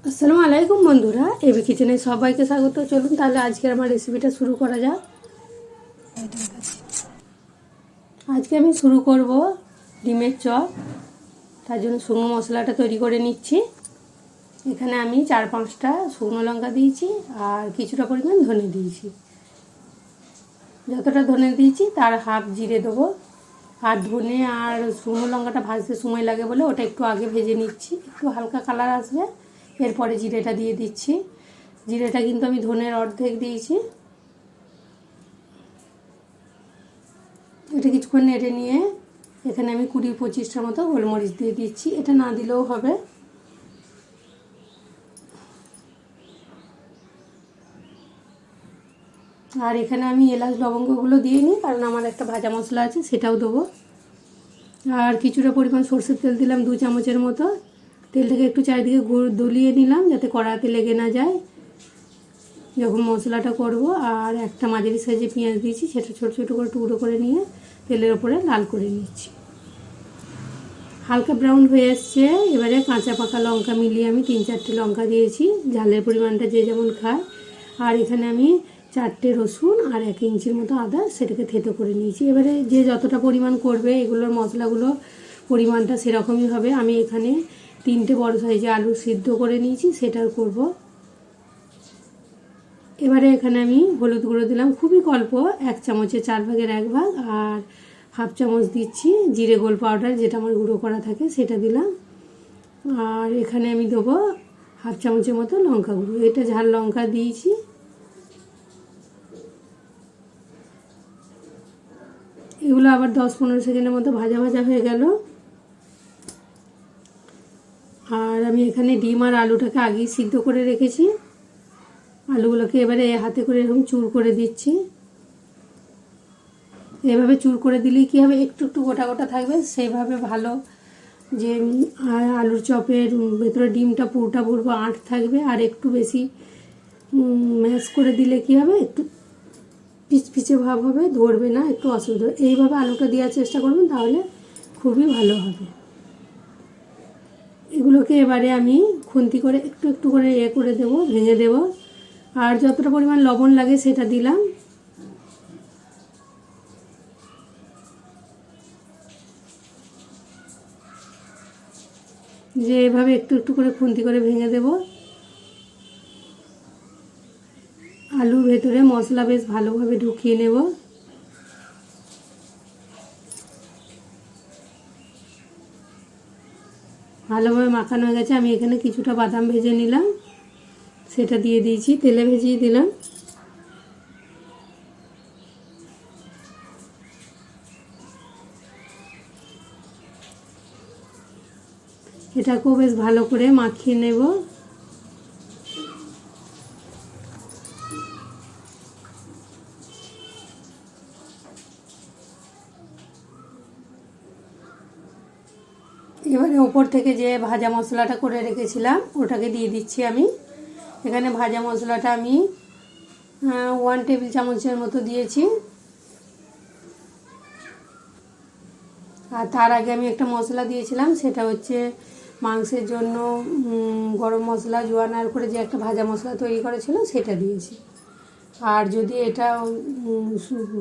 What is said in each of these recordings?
আসসালামু আলাইকুম বন্ধুরা, এবি কিচেনে সবাইকে স্বাগত। চলুন তাহলে আজকের আমার রেসিপিটা শুরু করা যাক। আজকে আমি শুরু করব ডিমের চপ। তার জন্য শুকনো মশলাটা তৈরি করে নিচ্ছি। এখানে আমি 4-5টা শুকনো লঙ্কা দিয়েছি আর কিছুটা পরিমাণ ধনে দিয়েছি। যতটা ধনে দিয়েছি তার হাফ জিরে দেবো। আর ধনে আর শুকনো লঙ্কাটা ভাজতে সময় লাগে বলে ওটা একটু আগে ভেজে নিচ্ছি, একটু হালকা কালার আসবে। এরপরে জিরেটা দিয়ে দিচ্ছি। জিরেটা কিন্তু আমি ধনের অর্ধেক দিয়েছি। এটা কিছুক্ষণ নেড়ে নিয়ে এখানে আমি 20-25টার মতো গোলমরিচ দিয়ে দিচ্ছি। এটা না দিলেও হবে। আর এখানে আমি এলাচ লবঙ্গগুলো দিয়ে নিই, কারণ আমার একটা ভাজা মশলা আছে সেটাও দেবো। আর কিছুটা পরিমাণ সরষের তেল দিলাম 2 চামচের মতো। তেলটাকে একটু চারিদিকে দলিয়ে নিলাম যাতে কড়াতে লেগে না যায় যখন মশলাটা করব। আর একটা মাঝারি সাইজে পেঁয়াজ দিয়েছি, সেটা ছোটো ছোটো করে টুকরো করে নিয়ে তেলের ওপরে লাল করে নিচ্ছি। হালকা ব্রাউন হয়ে এসছে। এবারে কাঁচা পাকা লঙ্কা মিলিয়ে আমি 3-4টে লঙ্কা দিয়েছি, ঝালের পরিমাণটা যে যেমন খায়। আর এখানে আমি 4টে রসুন আর 1 ইঞ্চির মতো আদা সেটাকে থেতো করে নিয়েছি। এবারে যে যতটা পরিমাণ করবে এগুলোর মশলাগুলো পরিমাণটা সেরকমই হবে। আমি এখানে 3টে বড় সাইজে আলু সিদ্ধ করে নিয়েছি, সেটাও করব। এবারে এখানে আমি হলুদ গুঁড়ো দিলাম খুবই অল্প, 1 চামচের 4 ভাগের 1 ভাগ। আর হাফ চামচ দিচ্ছি জিরে গোল পাউডার, যেটা আমার গুঁড়ো করা থাকে সেটা দিলাম। আর এখানে আমি দেবো হাফ চামচের মতো লঙ্কা গুঁড়ো, এটা ঝাল লঙ্কা দিয়েছি। এগুলো আবার 10-15 সেকেন্ডের মতো ভাজা ভাজা হয়ে গেল। আর আমি এখানে ডিম আর আলুটাকে আগেই সিদ্ধ করে রেখেছি। আলুগুলোকে এবারে হাতে করে এরকম চুর করে দিচ্ছি। এভাবে চুর করে দিলেই কী হবে, একটু একটু গোটা গোটা থাকবে, সেইভাবে ভালো যে আলুর চপের ভেতরে ডিমটা পুরোটা পুরো আঁট থাকবে। আর একটু বেশি ম্যাশ করে দিলে কী হবে, একটু পিচপিচে ভাব হবে, ধরবে না, একটু অসুবিধা। এইভাবে আলুটা দেওয়ার চেষ্টা করবেন, তাহলে খুবই ভালো হবে। এগুলোকে এবারে আমি খুন্তি করে একটু একটু করে করে দেবো, ভেঙে দেবো। আর যতটা পরিমাণ লবণ লাগে সেটা দিলাম। যে এভাবে একটু একটু করে খুন্তি করে ভেঙে দেব। আলুর ভেতরে মশলা বেশ ভালোভাবে ঢুকিয়ে নেব। ভালোভাবে মাখানো হয়ে গেছে। আমি এখানে কিছুটা বাদাম ভেজে নিলাম, সেটা দিয়ে দিয়েছি, তেলে ভেজিয়ে দিলাম। এটাকেও বেশ ভালো করে মাখিয়ে নেব। এবারে ওপর থেকে যে ভাজা মশলাটা করে রেখেছিলাম ওটাকে দিয়ে দিচ্ছি আমি। এখানে ভাজা মশলাটা আমি 1 টেবিল চামচের মতো দিয়েছি। আর তার আগে আমি একটা মশলা দিয়েছিলাম, সেটা হচ্ছে মাংসের জন্য গরম মশলা জোয়ান করে যে একটা ভাজা মশলা তৈরি করেছিল সেটা দিয়েছি। আর যদি এটা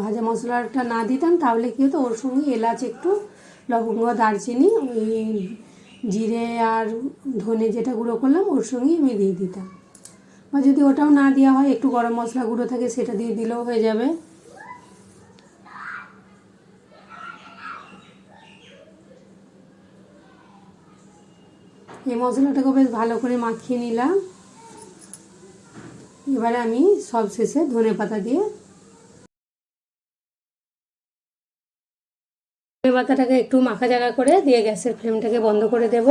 ভাজা মশলাটা না দিতাম তাহলে কী হতো, ওর সঙ্গে এলাচ, একটু লবঙ্গ, দারচিনি, ওই জিরে আর ধনে যেটা গুঁড়ো করলাম ওর সঙ্গেই আমি দিয়ে দিতাম। বা যদি ওটাও না দেওয়া হয়, একটু গরম মশলা গুঁড়ো থাকে সেটা দিয়ে দিলেও হয়ে যাবে। এই মশলাটাকে বেশ ভালো করে মাখিয়ে নিলাম। এবারে আমি সব শেষে ধনেপাতা দিয়ে ধনেপাতাটাকে একটু মাখা জায়গা করে দিয়ে গ্যাসের ফ্লেমটাকে বন্ধ করে দেব।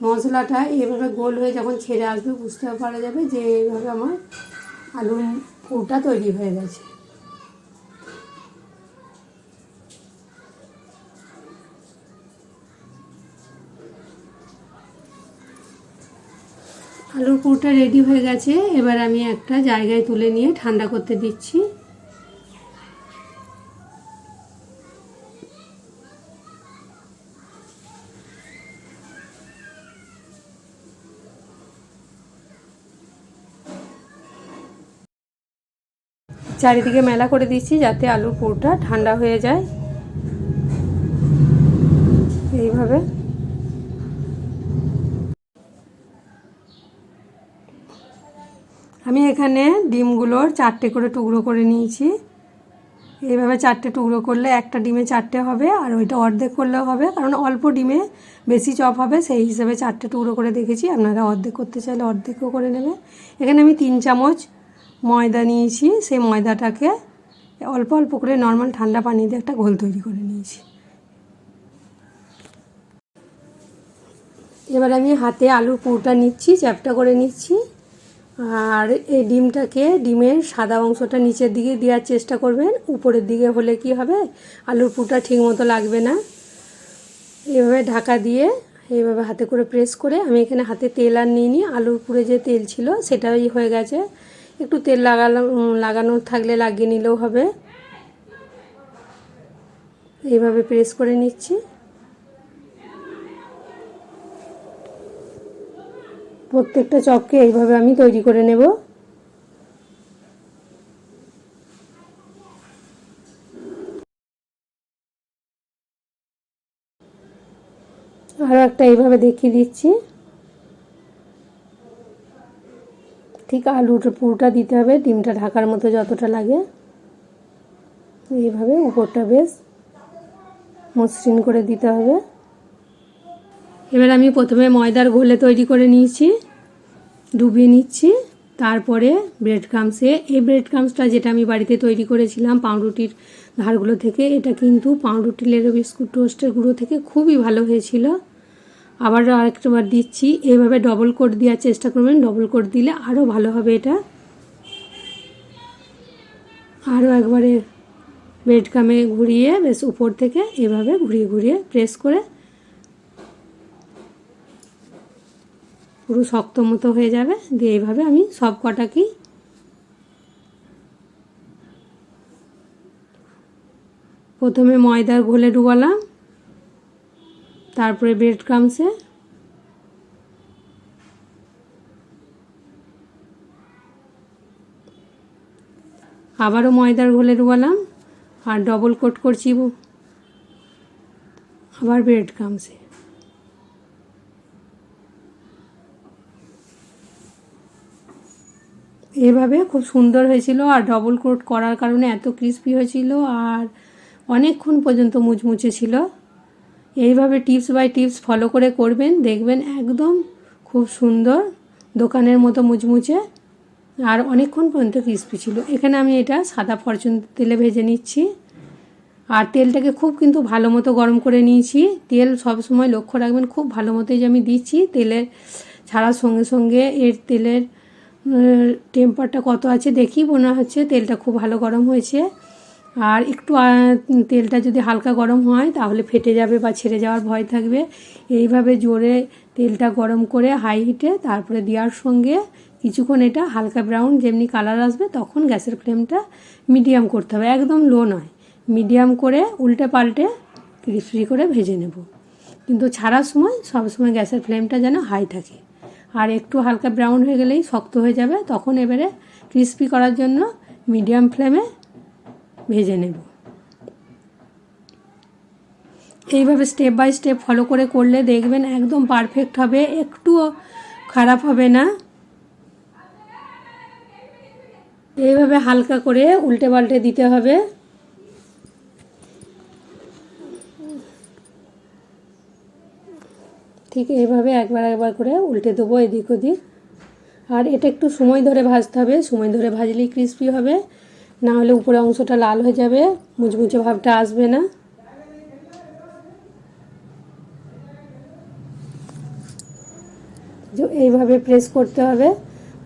মশলাটা এভাবে গোল হয়ে যখন ছেড়ে আসবে বুঝতে পারা যাবে যে এইভাবে আমার আলুর পুরটা তৈরি হয়ে গেছে। আলুর পুরটা রেডি হয়ে গেছে। এবার আমি একটা জায়গায় তুলে নিয়ে ঠান্ডা করতে দিচ্ছি। চারিদিকে মেলা করে দিচ্ছি যাতে আলুর পুরটা ঠান্ডা হয়ে যায়। এইভাবে আমি এখানে ডিমগুলোর 4টে করে টুকরো করে নিয়েছি। এইভাবে 4টে টুকরো করলে একটা ডিমে 4টে হবে, আর ওইটা অর্ধেক করলেও হবে, কারণ অল্প ডিমে বেশি চপ হবে, সেই হিসেবে 4টে টুকরো করে দেখেছি। আপনারা অর্ধেক করতে চাইলে অর্ধেকও করে নেবে। এখানে আমি 3 চামচ ময়দা নিয়েছি। সেই ময়দাটাকে অল্প অল্প করে নর্মাল ঠান্ডা পানি দিয়ে একটা ঘোল তৈরি করে নিয়েছি। এবার আমি হাতে আলুর পুরটা নিচ্ছি, চ্যাপটা করে নিচ্ছি। আর এই ডিমের সাদা অংশটা নিচের দিকে দেওয়ার চেষ্টা করবেন। উপরের দিকে হলে কি হবে, আলুর পুরটা ঠিক মতো লাগবে না। এইভাবে ঢাকা দিয়ে এইভাবে হাতে করে প্রেস করে, আমি এখানে হাতে তেল আর নিইনি, আলুর পুরে যে তেল ছিল সেটাই হয়ে গেছে। একটু তেল লাগানোর থাকলে লাগিয়ে নিলেও হবে। এইভাবে প্রেস করে নিচ্ছি। প্রত্যেকটা চপকে এইভাবে আমি তৈরি করে নেব। আরও একটা এইভাবে দেখিয়ে দিচ্ছি। ঠিক আলুর পুরটা দিতে হবে ডিমটা ঢাকার মতো যতটা লাগে। এইভাবে উপরটা বেশ মসৃণ করে দিতে হবে। এবার আমি প্রথমে ময়দার ঘোলে তৈরি করে নিয়েছি, ডুবিয়ে নিচ্ছি। তারপরে ব্রেড ক্রামসে, এই ব্রেড ক্রামসটা যেটা আমি বাড়িতে তৈরি করেছিলাম পাউরুটির ধারগুলো থেকে, এটা কিন্তু পাউরুটি লেরো বিস্কুট টোস্টের গুঁড়ো থেকে খুবই ভালো হয়েছিল। আবারও আরেকটাবার দিচ্ছি। এইভাবে ডবল কোট দেওয়ার চেষ্টা করবেন, ডবল কোট দিলে আরও ভালো হবে এটা। আরও একবারে ব্রেড ক্রামে ঘুরিয়ে বেশ উপর থেকে এভাবে ঘুরিয়ে ঘুরিয়ে প্রেস করে পুরো শক্ত মতো হয়ে যাবে। দিয়ে এইভাবে আমি সব কটাকেই প্রথমে ময়দার ঘোলে ডুবালাম, তারপরে ব্রেড ক্রামসে, আবারও ময়দার ঘোলে ডুবালাম, আর ডবল কোট করছি আবার ব্রেড ক্রামসে। এভাবে খুব সুন্দর হয়েছিল, আর ডবল কোট করার কারণে এত ক্রিস্পি হয়েছিল, আর অনেকক্ষণ পর্যন্ত মুচমুচে ছিল। এইভাবে টিপস বাই টিপস ফলো করে করবেন, দেখবেন একদম খুব সুন্দর দোকানের মতো মুচমুচে, আর অনেকক্ষণ পর্যন্ত ক্রিস্পি ছিল। এখানে আমি এটা সাদা ফরচুন তেলে ভেজে নিচ্ছি। আর তেলটাকে খুব কিন্তু ভালো মতো গরম করে নিয়েছি। তেল সব সময় লক্ষ্য রাখবেন খুব ভালো মতোই যে আমি দিচ্ছি। তেলের ছাড়ার সঙ্গে সঙ্গে এর তেলের টেম্পারটা কত আছে দেখি মনে হচ্ছে তেলটা খুব ভালো গরম হয়েছে। আর একটু তেলটা যদি হালকা গরম হয় তাহলে ফেটে যাবে বা ছেড়ে যাওয়ার ভয় থাকবে। এইভাবে জোরে তেলটা গরম করে হাই হিটে তারপরে দেওয়ার সঙ্গে কিছুক্ষণ এটা হালকা ব্রাউন যেমনি কালার আসবে তখন গ্যাসের ফ্লেমটা মিডিয়াম করতে হবে, একদম লো নয়, মিডিয়াম করে উল্টে পাল্টে ক্রিস্পি করে ভেজে নেব। কিন্তু ছাড়ার সময় সবসময় গ্যাসের ফ্লেমটা যেন হাই থাকে। আর একটু হালকা ব্রাউন হয়ে গেলেই শক্ত হয়ে যাবে, তখন এবারে ক্রিস্পি করার জন্য মিডিয়াম ফ্লেমে ভেজে নেব। এইভাবে স্টেপ বাই স্টেপ ফলো করে করলে দেখবেন একদম পারফেক্ট হবে, একটুও খারাপ হবে না। এইভাবে হালকা করে উল্টে পাল্টে দিতে হবে। ঠিক এইভাবে একবার একবার করে উল্টে দেবো এদিক ওদিক। আর এটা একটু সময় ধরে ভাজতে হবে, সময় ধরে ভাজলেই ক্রিস্পি হবে, না হলে উপরে অংশটা লাল হয়ে যাবে, মুচমুচে ভাবটা আসবে না। এইভাবে প্রেস করতে হবে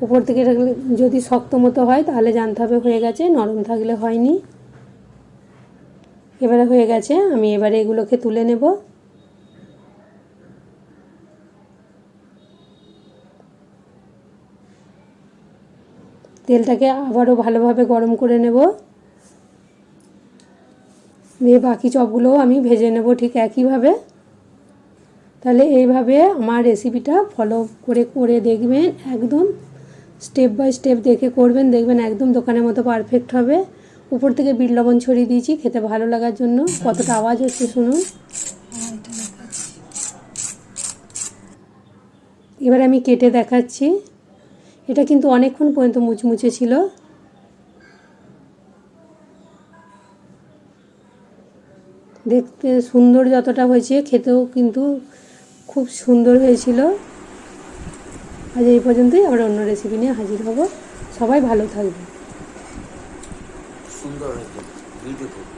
উপর থেকে। যদি শক্ত মতো হয় তাহলে জানতে হবে হয়ে গেছে, নরম থাকলে হয়নি। এবারে হয়ে গেছে, আমি এবারে এগুলোকে তুলে নেব। তেলটাকে আবারও ভালোভাবে গরম করে নেব, দিয়ে বাকি চপগুলোও আমি ভেজে নেব ঠিক একইভাবে। তাহলে এইভাবে আমার রেসিপিটা ফলো করে করে দেখবেন, একদম স্টেপ বাই স্টেপ দেখে করবেন, দেখবেন একদম দোকানের মতো পারফেক্ট হবে। উপর থেকে বিট লবণ ছড়িয়ে দিয়েছি খেতে ভালো লাগার জন্য। কতটা আওয়াজ হচ্ছে শুনুন। এবার আমি কেটে দেখাচ্ছি। এটা কিন্তু অনেকক্ষণ পর্যন্ত মুচমুচে ছিল। দেখতে সুন্দর যতটা হয়েছে, খেতেও কিন্তু খুব সুন্দর হয়েছিল। আজ এই পর্যন্তই, আবার অন্য রেসিপি নিয়ে হাজির হব। সবাই ভালো থাকবে। সুন্দর হয়েছে, বিউটিফুল।